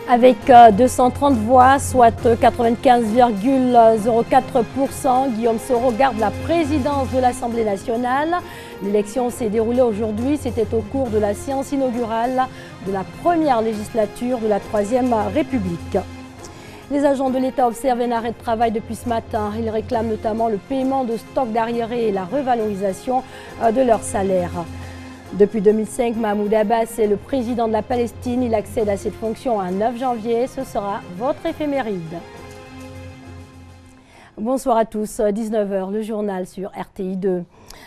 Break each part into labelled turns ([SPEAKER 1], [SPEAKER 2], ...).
[SPEAKER 1] Avec 230 voix, soit 95,04%, Guillaume Soro garde la présidence de l'Assemblée nationale. L'élection s'est déroulée aujourd'hui, c'était au cours de la séance inaugurale de la première législature de la Troisième République. Les agents de l'État observent un arrêt de travail depuis ce matin. Ils réclament notamment le paiement de stocks d'arriérés et la revalorisation de leur salaire. Depuis 2005, Mahmoud Abbas est le président de la Palestine. Il accède à cette fonction un 9 janvier. Ce sera votre éphéméride. Bonsoir à tous, 19h, le journal sur RTI 2.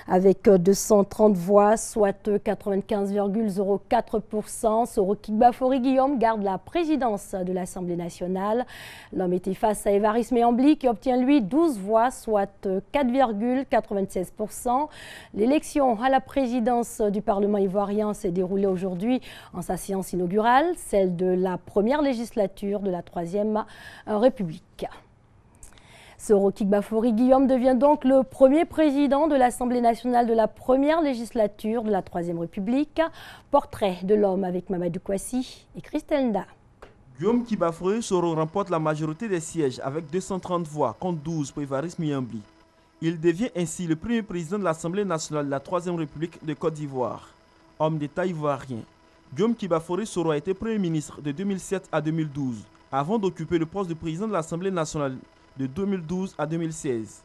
[SPEAKER 1] Avec 230 voix, soit 95,04%, Soro Kigba-Fori Guillaume garde la présidence de l'Assemblée nationale. L'homme était face à Évariste Méambli qui obtient lui 12 voix, soit 4,96%. L'élection à la présidence du Parlement ivoirien s'est déroulée aujourd'hui en sa séance inaugurale, celle de la première législature de la Troisième République. Soro Kigba-Fori Guillaume devient donc le premier président de l'Assemblée nationale de la première législature de la Troisième République. Portrait de l'homme avec Mamadou Kouassi et Christelle Nda.
[SPEAKER 2] Guillaume Kigba-Fori Soro remporte la majorité des sièges avec 230 voix contre 12 pour Évariste Méambli. Il devient ainsi le premier président de l'Assemblée nationale de la Troisième République de Côte d'Ivoire. Homme d'État ivoirien, Guillaume Kigba-Fori Soro a été Premier ministre de 2007 à 2012, avant d'occuper le poste de président de l'Assemblée nationale de 2012 à 2016.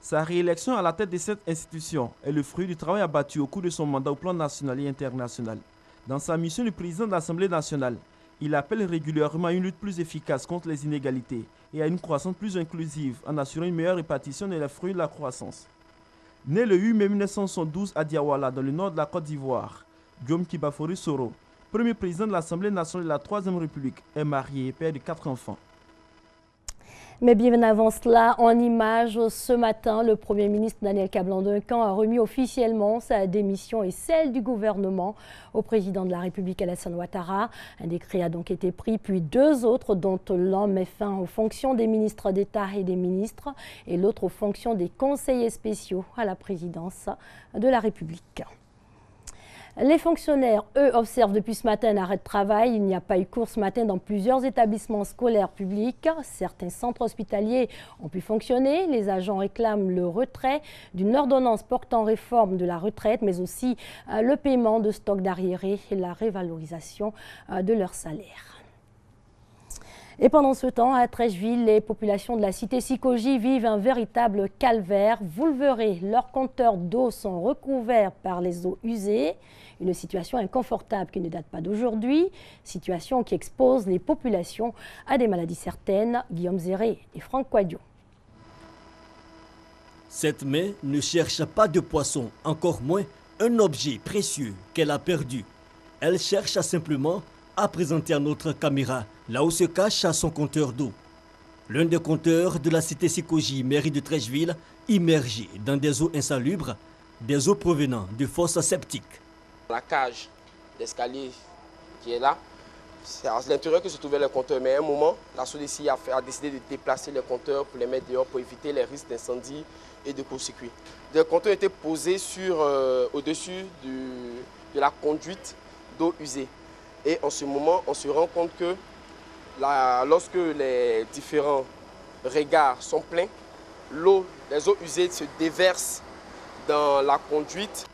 [SPEAKER 2] Sa réélection à la tête de cette institution est le fruit du travail abattu au cours de son mandat au plan national et international. Dans sa mission de président de l'Assemblée nationale, il appelle régulièrement à une lutte plus efficace contre les inégalités et à une croissance plus inclusive en assurant une meilleure répartition des fruits de la croissance. Né le 8 mai 1972 à Diawala, dans le nord de la Côte d'Ivoire, Guillaume Kigba-Fori Soro, premier président de l'Assemblée nationale de la Troisième République, est marié et père de 4 enfants.
[SPEAKER 1] Mais bien avant cela, en images, ce matin, le Premier ministre Daniel Kablan-Duncan a remis officiellement sa démission et celle du gouvernement au président de la République Alassane Ouattara. Un décret a donc été pris, puis 2 autres, dont l'un met fin aux fonctions des ministres d'État et des ministres et l'autre aux fonctions des conseillers spéciaux à la présidence de la République. Les fonctionnaires, eux, observent depuis ce matin un arrêt de travail. Il n'y a pas eu cours ce matin dans plusieurs établissements scolaires publics. Certains centres hospitaliers ont pu fonctionner. Les agents réclament le retrait d'une ordonnance portant réforme de la retraite, mais aussi le paiement de stocks d'arriérés et la révalorisation de leur salaire. Et pendant ce temps, à Treichville, les populations de la cité Sikoji vivent un véritable calvaire. Vous le verrez, leurs compteurs d'eau sont recouverts par les eaux usées. Une situation inconfortable qui ne date pas d'aujourd'hui, situation qui expose les populations à des maladies certaines. Guillaume Zéré et Franck Quadio.
[SPEAKER 3] Cette main ne cherche pas de poisson, encore moins un objet précieux qu'elle a perdu. Elle cherche simplement à présenter à notre caméra là où se cache son compteur d'eau. L'un des compteurs de la cité Sikoji, mairie de Treichville, immergé dans des eaux insalubres, des eaux provenant de fosses septiques.
[SPEAKER 4] La cage d'escalier qui est là, c'est à l'intérieur que se trouvaient les compteurs. Mais à un moment, la SODECI a décidé de déplacer les compteurs pour les mettre dehors pour éviter les risques d'incendie et de court-circuit. Les compteurs étaient posés au-dessus de la conduite d'eau usée. Et en ce moment, on se rend compte que lorsque les différents regards sont pleins, les eaux usées se déversent dans la conduite.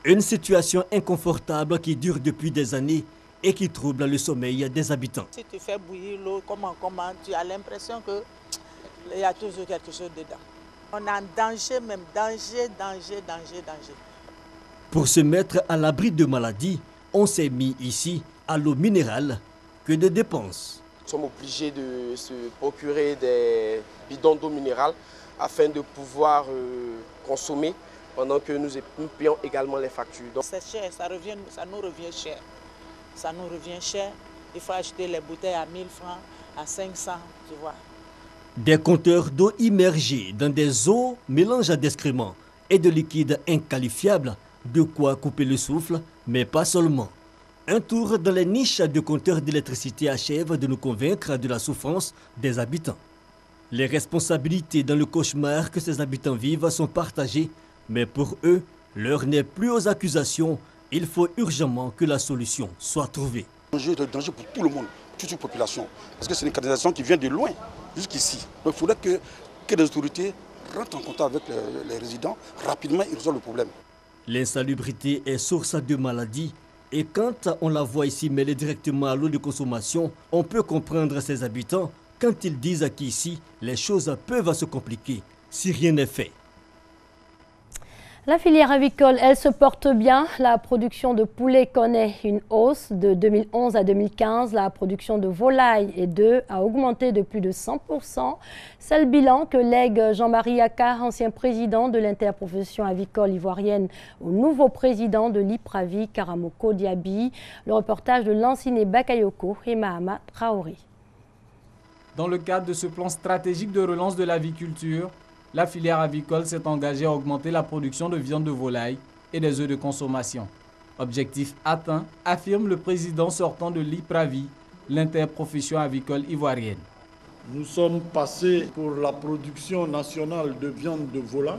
[SPEAKER 3] Une situation inconfortable qui dure depuis des années et qui trouble le sommeil des habitants.
[SPEAKER 5] Si tu fais bouillir l'eau, comment, tu as l'impression qu'il y a toujours quelque chose dedans. On est en danger même, danger.
[SPEAKER 3] Pour se mettre à l'abri de maladies, on s'est mis ici à l'eau minérale que de dépenses.
[SPEAKER 4] Nous sommes obligés de se procurer des bidons d'eau minérale afin de pouvoir consommer pendant que nous payons également les factures.
[SPEAKER 5] C'est cher, ça nous revient cher. Ça nous revient cher. Il faut acheter les bouteilles à 1000 francs, à 500, tu vois.
[SPEAKER 3] Des compteurs d'eau immergés dans des eaux mélangent d'excréments et de liquides inqualifiables, de quoi couper le souffle, mais pas seulement. Un tour dans les niches de compteurs d'électricité achève de nous convaincre de la souffrance des habitants. Les responsabilités dans le cauchemar que ces habitants vivent sont partagées, mais pour eux, l'heure n'est plus aux accusations. Il faut urgemment que la solution soit trouvée.
[SPEAKER 6] Danger pour tout le monde. toute une population. Parce que c'est une canalisation qui vient de loin, jusqu'ici. Donc il faudrait que les autorités rentrent en contact avec les résidents rapidement et résolvent le problème.
[SPEAKER 3] L'insalubrité est source de maladies. Et quand on la voit ici mêlée directement à l'eau de consommation, on peut comprendre ses habitants quand ils disent qu'ici, les choses peuvent se compliquer si rien n'est fait.
[SPEAKER 1] La filière avicole, elle se porte bien. La production de poulet connaît une hausse de 2011 à 2015. La production de volaille et d'œufs a augmenté de plus de 100%. C'est le bilan que lègue Jean-Marie Akar, ancien président de l'interprofession avicole ivoirienne, au nouveau président de l'IPRAVI, Karamoko Diaby. Le reportage de Lanciné Bakayoko et Mahama Traoré.
[SPEAKER 7] Dans le cadre de ce plan stratégique de relance de l'aviculture, la filière avicole s'est engagée à augmenter la production de viande de volaille et des œufs de consommation. Objectif atteint, affirme le président sortant de l'IPRAVI, l'interprofession avicole ivoirienne.
[SPEAKER 8] Nous sommes passés pour la production nationale de viande de volaille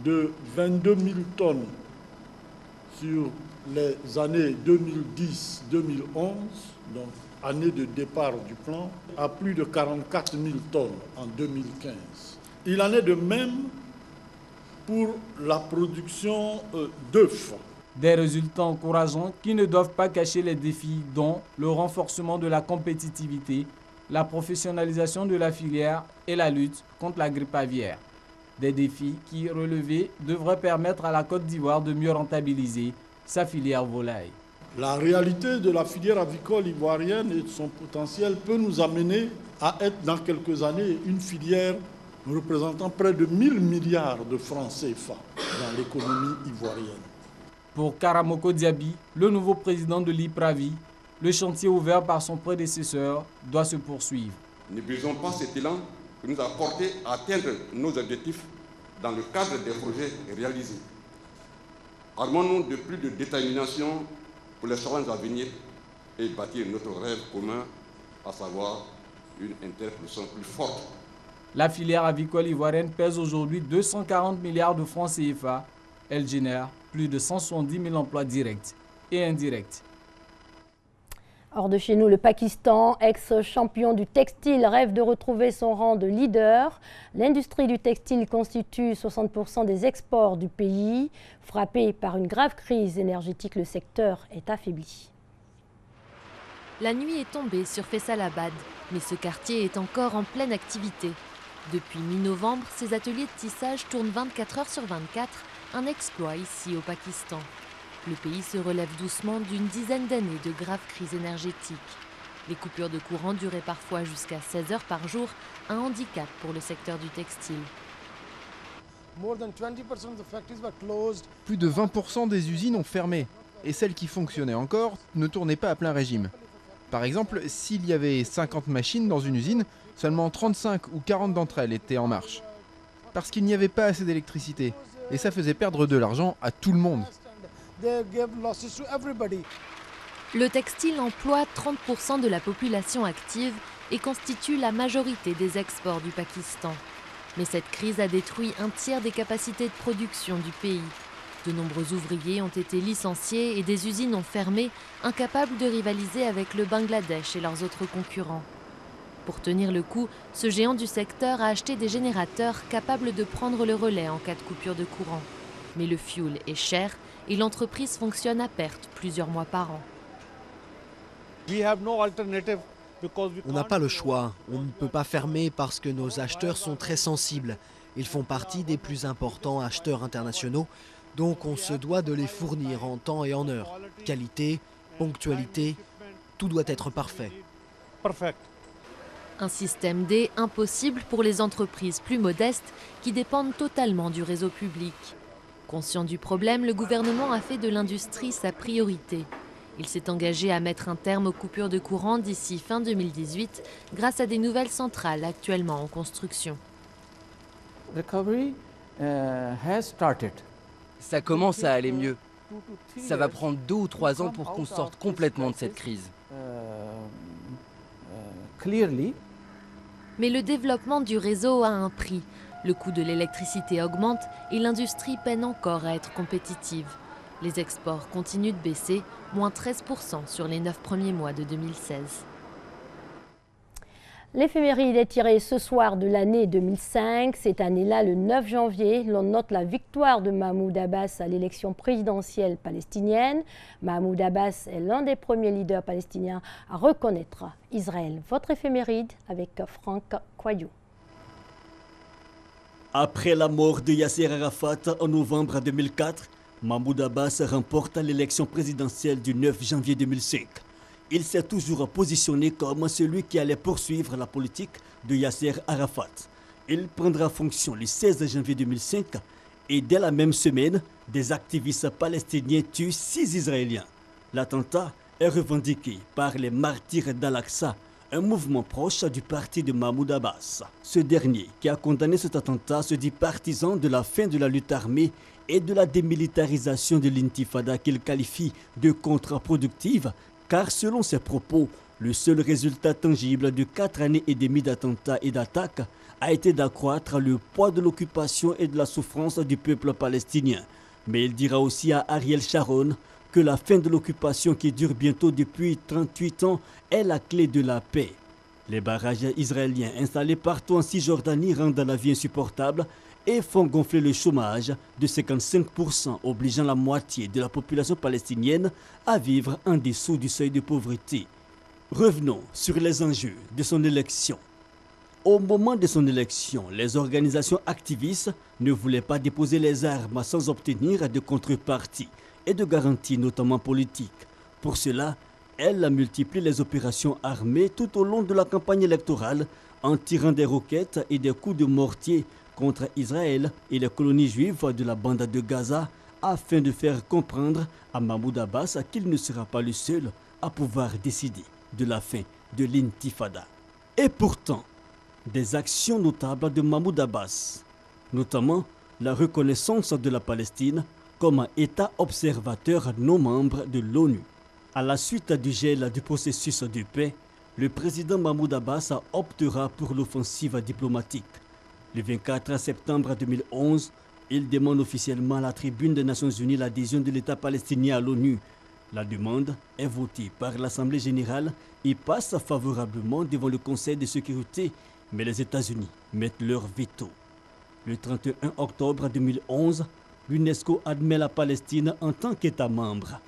[SPEAKER 8] de 22 000 tonnes sur les années 2010-2011, donc année de départ du plan, à plus de 44 000 tonnes en 2015. Il en est de même pour la production d'œufs.
[SPEAKER 7] Des résultats encourageants qui ne doivent pas cacher les défis dont le renforcement de la compétitivité, la professionnalisation de la filière et la lutte contre la grippe aviaire. Des défis qui, relevés, devraient permettre à la Côte d'Ivoire de mieux rentabiliser sa filière volaille.
[SPEAKER 8] La réalité de la filière avicole ivoirienne et de son potentiel peut nous amener à être dans quelques années une filière représentant près de 1 000 milliards de francs CFA dans l'économie ivoirienne.
[SPEAKER 7] Pour Karamoko Diaby, le nouveau président de l'IPRAVI, le chantier ouvert par son prédécesseur doit se poursuivre.
[SPEAKER 9] Ne brisons pas cet élan qui nous a porté à atteindre nos objectifs dans le cadre des projets réalisés. Armons-nous de plus de détermination pour les challenges à venir et bâtir notre rêve commun, à savoir une interprofession plus forte.
[SPEAKER 7] La filière avicole ivoirienne pèse aujourd'hui 240 milliards de francs CFA. Elle génère plus de 170 000 emplois directs et indirects.
[SPEAKER 1] Hors de chez nous, le Pakistan, ex-champion du textile, rêve de retrouver son rang de leader. L'industrie du textile constitue 60% des exports du pays. Frappé par une grave crise énergétique, le secteur est affaibli.
[SPEAKER 10] La nuit est tombée sur Faisalabad, mais ce quartier est encore en pleine activité. Depuis mi-novembre, ces ateliers de tissage tournent 24 heures sur 24, un exploit ici au Pakistan. Le pays se relève doucement d'une dizaine d'années de graves crises énergétiques. Les coupures de courant duraient parfois jusqu'à 16 heures par jour, un handicap pour le secteur du textile.
[SPEAKER 11] Plus de 20% des usines ont fermé, et celles qui fonctionnaient encore ne tournaient pas à plein régime. Par exemple, s'il y avait 50 machines dans une usine, seulement 35 ou 40 d'entre elles étaient en marche. Parce qu'il n'y avait pas assez d'électricité, et ça faisait perdre de l'argent à tout le monde.
[SPEAKER 10] Le textile emploie 30% de la population active et constitue la majorité des exports du Pakistan. Mais cette crise a détruit un tiers des capacités de production du pays. De nombreux ouvriers ont été licenciés et des usines ont fermé, incapables de rivaliser avec le Bangladesh et leurs autres concurrents. Pour tenir le coup, ce géant du secteur a acheté des générateurs capables de prendre le relais en cas de coupure de courant. Mais le fioul est cher et l'entreprise fonctionne à perte plusieurs mois par an.
[SPEAKER 12] On n'a pas le choix, on ne peut pas fermer parce que nos acheteurs sont très sensibles. Ils font partie des plus importants acheteurs internationaux, donc on se doit de les fournir en temps et en heure. Qualité, ponctualité, tout doit être parfait.
[SPEAKER 10] Un système D impossible pour les entreprises plus modestes qui dépendent totalement du réseau public. Conscient du problème, le gouvernement a fait de l'industrie sa priorité. Il s'est engagé à mettre un terme aux coupures de courant d'ici fin 2018 grâce à des nouvelles centrales actuellement en construction.
[SPEAKER 13] Ça commence à aller mieux. Ça va prendre 2 ou 3 ans pour qu'on sorte complètement de cette crise.
[SPEAKER 10] Mais le développement du réseau a un prix. Le coût de l'électricité augmente et l'industrie peine encore à être compétitive. Les exports continuent de baisser, moins 13% sur les 9 premiers mois de 2016.
[SPEAKER 1] L'éphéméride est tirée ce soir de l'année 2005. Cette année-là, le 9 janvier, l'on note la victoire de Mahmoud Abbas à l'élection présidentielle palestinienne. Mahmoud Abbas est l'un des premiers leaders palestiniens à reconnaître Israël. Votre éphéméride avec Franck Coyou.
[SPEAKER 3] Après la mort de Yasser Arafat en novembre 2004, Mahmoud Abbas remporte l'élection présidentielle du 9 janvier 2005. Il s'est toujours positionné comme celui qui allait poursuivre la politique de Yasser Arafat. Il prendra fonction le 16 janvier 2005 et dès la même semaine, des activistes palestiniens tuent 6 Israéliens. L'attentat est revendiqué par les martyrs d'Al-Aqsa, un mouvement proche du parti de Mahmoud Abbas. Ce dernier, qui a condamné cet attentat, se dit partisan de la fin de la lutte armée et de la démilitarisation de l'intifada qu'il qualifie de contre-productive, car selon ses propos, le seul résultat tangible de 4 années et demie d'attentats et d'attaques a été d'accroître le poids de l'occupation et de la souffrance du peuple palestinien. Mais il dira aussi à Ariel Sharon que la fin de l'occupation qui dure bientôt depuis 38 ans est la clé de la paix. Les barrages israéliens installés partout en Cisjordanie rendent la vie insupportable et font gonfler le chômage de 55%, obligeant la moitié de la population palestinienne à vivre en dessous du seuil de pauvreté. Revenons sur les enjeux de son élection. Au moment de son élection, les organisations activistes ne voulaient pas déposer les armes sans obtenir de contrepartie et de garanties, notamment politiques. Pour cela, elle multiplie les opérations armées tout au long de la campagne électorale en tirant des roquettes et des coups de mortier contre Israël et les colonies juives de la bande de Gaza afin de faire comprendre à Mahmoud Abbas qu'il ne sera pas le seul à pouvoir décider de la fin de l'intifada. Et pourtant, des actions notables de Mahmoud Abbas, notamment la reconnaissance de la Palestine comme un État observateur non membre de l'ONU. À la suite du gel du processus de paix, le président Mahmoud Abbas optera pour l'offensive diplomatique. Le 24 septembre 2011, il demande officiellement à la tribune des Nations Unies l'adhésion de l'État palestinien à l'ONU. La demande est votée par l'Assemblée générale et passe favorablement devant le Conseil de sécurité, mais les États-Unis mettent leur veto. Le 31 octobre 2011, l'UNESCO admet la Palestine en tant qu'État membre.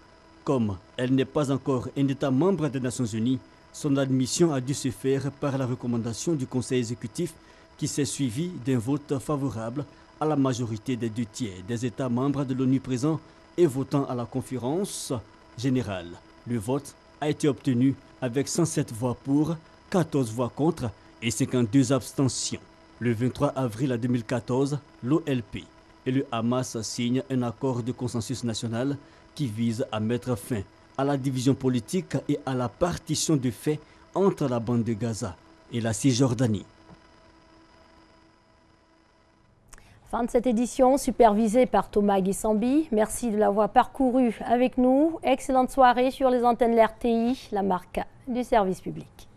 [SPEAKER 3] Comme elle n'est pas encore un État membre des Nations Unies, son admission a dû se faire par la recommandation du Conseil exécutif qui s'est suivi d'un vote favorable à la majorité des 2/3 des États membres de l'ONU présents et votant à la conférence générale. Le vote a été obtenu avec 107 voix pour, 14 voix contre et 52 abstentions. Le 23 avril 2014, l'OLP et le Hamas signent un accord de consensus national qui vise à mettre fin à la division politique et à la partition de fait entre la bande de Gaza et la Cisjordanie.
[SPEAKER 1] Fin de cette édition supervisée par Thomas Guissambi. Merci de l'avoir parcouru avec nous. Excellente soirée sur les antennes de l'RTI, la marque du service public.